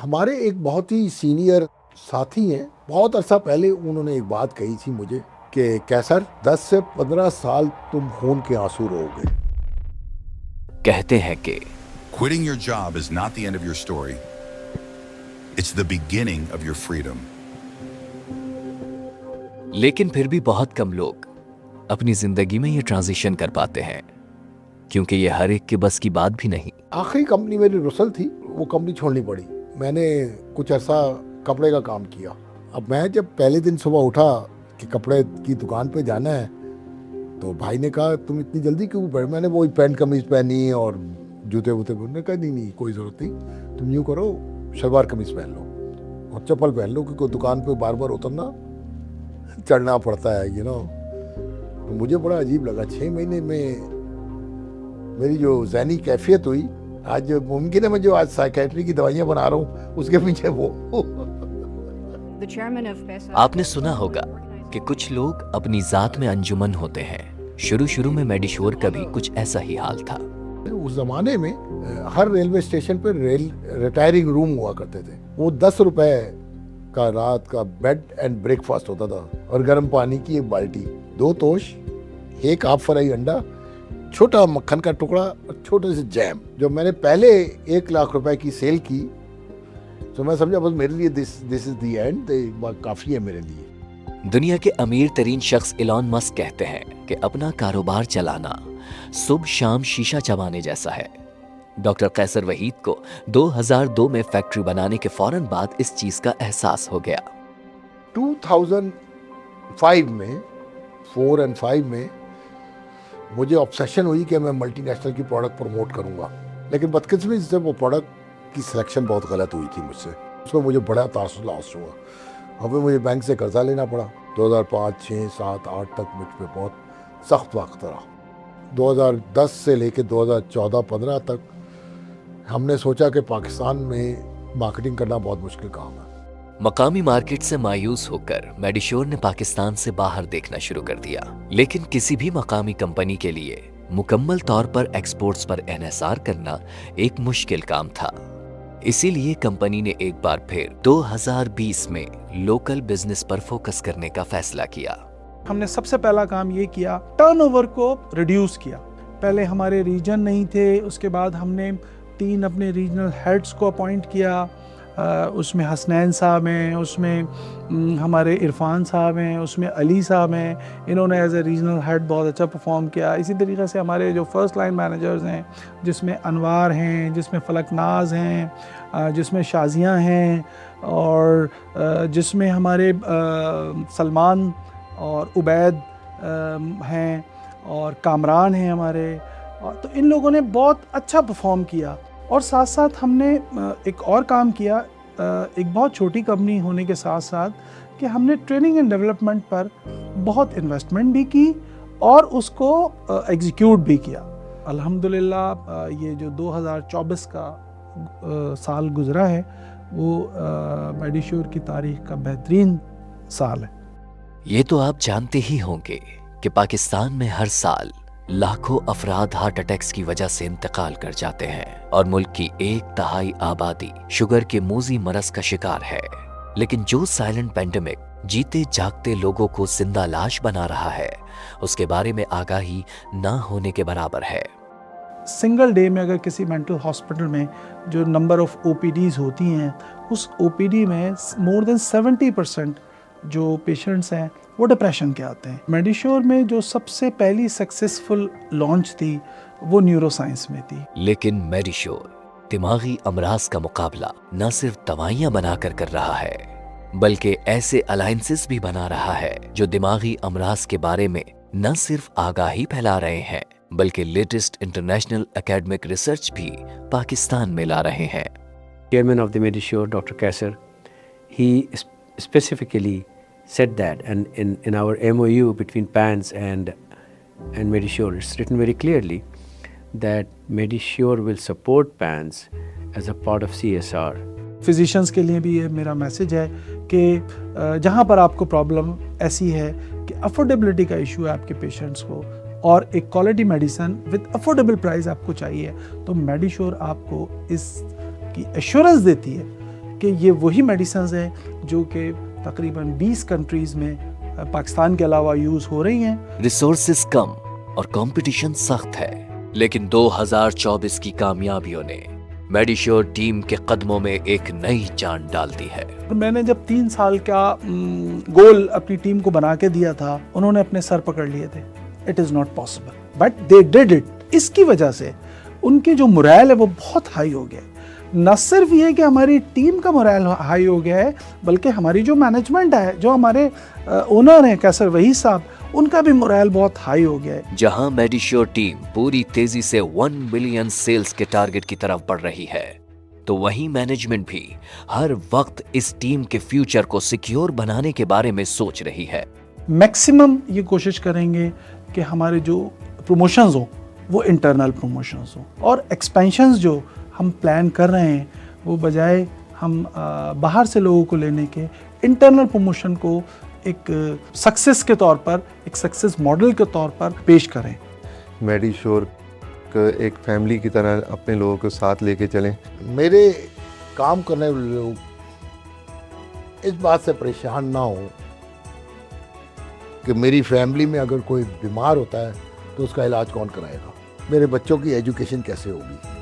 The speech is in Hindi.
हमारे एक बहुत ही सीनियर साथी हैं, बहुत अरसा पहले उन्होंने एक बात कही थी मुझे कि कैसर 10 से 15 साल तुम खून के आंसू रोओगे। कहते हैं कि Quitting your job is not the end of your story. It's the beginning of your freedom. लेकिन फिर भी बहुत कम लोग अपनी जिंदगी में ये ट्रांजिशन कर पाते हैं, क्योंकि ये हर एक के बस की बात भी नहीं। आखिरी कंपनी मेरी रुसल थी, वो कंपनी छोड़नी पड़ी। मैंने कुछ अरसा कपड़े का काम किया। अब मैं जब पहले दिन सुबह उठा कि कपड़े की दुकान पे जाना है, तो भाई ने कहा तुम इतनी जल्दी क्यों बैठ। मैंने वही पैंट कमीज पहनी और जूते वूते पहनने का। नहीं कोई ज़रूरत नहीं, तुम यूँ करो शलवार कमीज पहन लो और चप्पल पहन लो, क्योंकि दुकान पे बार बार उतरना चढ़ना पड़ता है, तो मुझे बड़ा अजीब लगा। 6 महीने में मेरी जो ज़हनी कैफियत हुई, आज मुमकिन है मैं जो आज साइकेट्री की दवाइयाँ बना रहा हूँ उसके पीछे वो। आपने सुना होगा कि कुछ लोग अपनी जात में अंजुमन होते हैं। शुरू में मेडिश्योर का भी कुछ ऐसा ही हाल था। उस जमाने में हर रेलवे स्टेशन पर रिटायरिंग रूम हुआ करते थे। वो 10 रुपए का रात का बेड एंड ब्रेकफास्ट होता था और गर्म पानी की एक बाल्टी, 2 तोश, एक हाफ फ्राई अंडा, छोटा मक्खन का टुकड़ा और छोटे से जैम। जब मैंने पहले 1 लाख रुपए की सेल की तो मैं समझा बस मेरे लिए दिस इज द एंड, काफ़ी है मेरे लिए। दुनिया के अमीर तरीन शख्स इलॉन मस्क कहते हैं कि अपना कारोबार चलाना सुबह शाम शीशा चबाने जैसा है। डॉक्टर कैसर वहीद को 2002 में फैक्ट्री बनाने के फौरन बाद इस चीज का एहसास हो गया। 2005 में 4 और 5 में मुझे ऑब्सेशन हुई कि मैं मल्टीनेशनल की प्रोडक्ट प्रमोट करूंगा, लेकिन बदकिस्मती से वो प्रोडक्ट की सिलेक्शन बहुत गलत हुई थी मुझसे। उसमें मुझे बड़ा तासुर लॉस हुआ। हमें मुझे बैंक से कर्जा लेना पड़ा। 2005, 6, 7, 8 तक मुझ पर बहुत सख्त वक्त रहा। 2010 से लेकर 2014-15 तक हमने सोचा कि पाकिस्तान में मार्केटिंग करना बहुत मुश्किल काम है। मकामी मार्केट से मायूस होकर मेडिश्योर ने पाकिस्तान से बाहर देखना शुरू कर दिया। लेकिन किसी भी मकामी कंपनी के लिए मुकम्मल तौर पर एक्सपोर्ट्स पर एनएसआर करना एक मुश्किल काम था। इसीलिए कंपनी ने एक बार फिर 2020 में लोकल बिजनेस पर फोकस करने का फैसला किया। हमने सबसे पहला काम ये किया, टर्नओवर को रिड्यूस किया। पहले हमारे रीजन नहीं थे, उसके बाद हमने 3 अपने रीजनल हेड्स को अपॉइंट किया। उसमें हसनैन साहब हैं, उसमें हमारे इरफान साहब हैं, उसमें अली साहब हैं। इन्होंने एज ए रीजनल हेड बहुत अच्छा परफॉर्म किया। इसी तरीके से हमारे जो फर्स्ट लाइन मैनेजर्स हैं, जिसमें अनवार हैं, जिसमें फलकनाज हैं, जिसमें शाजियाँ हैं और जिसमें हमारे सलमान और उबैद हैं और कामरान हैं हमारे। तो इन लोगों ने बहुत अच्छा परफॉर्म किया। और साथ साथ हमने एक और काम किया, एक बहुत छोटी कंपनी होने के साथ साथ, कि हमने ट्रेनिंग एंड डेवलपमेंट पर बहुत इन्वेस्टमेंट भी की और उसको एग्जीक्यूट भी किया। अल्हम्दुलिल्लाह ये जो 2024 का साल गुजरा है वो मेडिश्योर की तारीख का बेहतरीन साल है। ये तो आप जानते ही होंगे कि पाकिस्तान में हर साल लाखों अफराद हार्ट अटैक्स की वजह से इंतकाल कर जाते हैं और मुल्क की 1/3 आबादी शुगर के मूजी मरज का शिकार है। लेकिन जो साइलेंट पेंडेमिक जीते जागते लोगों को जिंदा लाश बना रहा है, उसके बारे में आगाही ना होने के बराबर है। सिंगल डे में अगर किसी मेंटल हॉस्पिटल में जो नंबर ऑफ ओपीडीज होती हैं, उस ओपीडी में मोर देन 70% जो पेशेंट्स हैं वो डिप्रेशन के आते हैं। मेडिश्योर में जो सबसे पहली सक्सेसफुल लॉन्च थी वो न्यूरोसाइंस में थी। लेकिन मेडिश्योर दिमागी अमराज का मुकाबला न सिर्फ दवाइयां बनाकर कर रहा है, बल्कि ऐसे अलायंसेस भी बना रहा है जो दिमागी अमराज के बारे में न सिर्फ आगाही फैला रहे हैं, बल्कि लेटेस्ट इंटरनेशनल एकेडमिक रिसर्च भी पाकिस्तान में ला रहे हैं। Chairman of the Medisure, Dr. Kaisar, he specifically said that, and in our MOU between PANS and Medisure, it's written very clearly that Medisure will support PANS as a part of CSR. Physicians के लिए भी ये मेरा मैसेज है कि जहाँ पर आपको प्रॉब्लम ऐसी है कि अफोर्डेबिलिटी का इशू है आपके पेशेंट्स को और एक quality medicine with affordable price आपको चाहिए, तो मेडिश्योर आपको इस की एश्योरेंस देती है कि ये वही मेडिसिन हैं जो कि तकरीबन 20 कंट्रीज़ में पाकिस्तान के अलावा यूज़ हो रही हैं। रिसोर्सेज कम और कंपटीशन सख्त है, लेकिन 2024 की कामयाबियों ने मेडिश्योर टीम के कदमों में एक नई जान डाल दी है। मैंने जब 3 साल का गोल अपनी टीम को बना के दिया था, उन्होंने अपने सर पकड़ लिए थे। It is not possible, but they did it. इसकी वजह से उनके जो मोरल है वो बहुत हाई हो गया। न सिर्फ ये कि हमारी टीम का मोरल हाई हो गया है, बल्कि हमारी जो मैनेजमेंट है, जो हमारे ओनर हैं कैसर वहीद साहब, उनका भी मोरल बहुत हाई हो गया है। जहां मेडिश्योर टीम पूरी तेजी से 1 मिलियन सेल्स के टारगेट की तरफ बढ़ रही है, तो वहीं मैनेजमेंट भी हर वक्त इस टीम के फ्यूचर को सिक्योर बनाने के बारे में सोच रही है। मैक्सिमम ये कोशिश करेंगे कि हमारे जो प्रमोशंस हो वो इंटरनल प्रमोशंस हो, और एक्सपेंशंस जो हम प्लान कर रहे हैं वो बजाय हम बाहर से लोगों को लेने के, इंटरनल प्रमोशन को एक सक्सेस के तौर पर, एक सक्सेस मॉडल के तौर पर पेश करें। मेडिश्योर एक फैमिली की तरह अपने लोगों को साथ लेके चलें। मेरे काम करने वाले लोग इस बात से परेशान ना हो कि मेरी फैमिली में अगर कोई बीमार होता है तो उसका इलाज कौन कराएगा, मेरे बच्चों की एजुकेशन कैसे होगी।